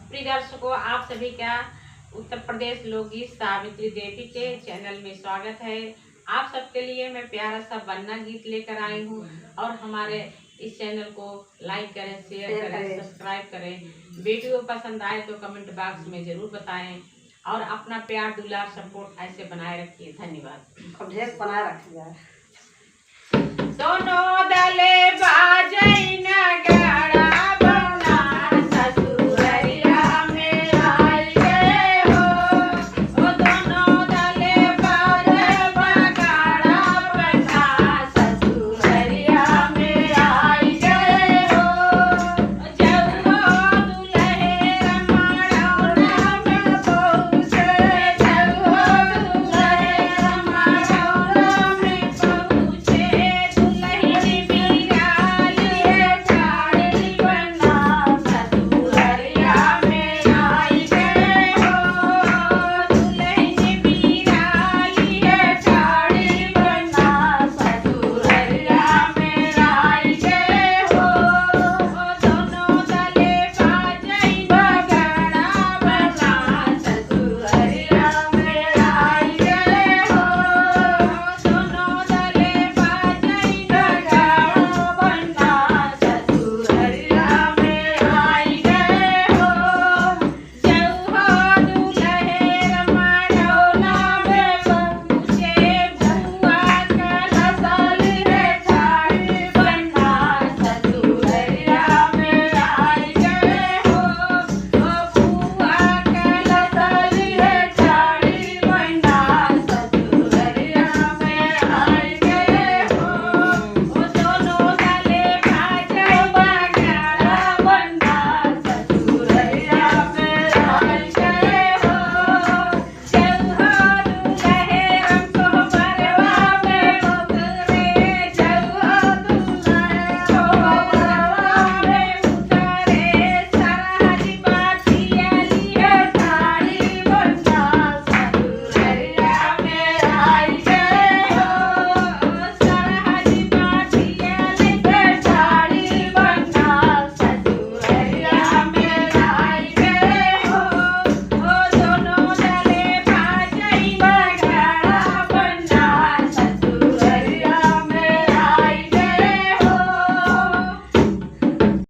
प्रिय दर्शकों, आप सभी का उत्तर प्रदेश लोकगीत सावित्री देवी के चैनल में स्वागत है। आप सबके लिए मैं प्यारा सा बन्ना गीत लेकर आई हूँ और हमारे इस चैनल को लाइक करें, शेयर करें, सब्सक्राइब करें। वीडियो पसंद आए तो कमेंट बॉक्स में जरूर बताएं और अपना प्यार दुलार सपोर्ट ऐसे बनाए रखिए। धन्यवाद। बनाए रखिए। दोनों दले बाज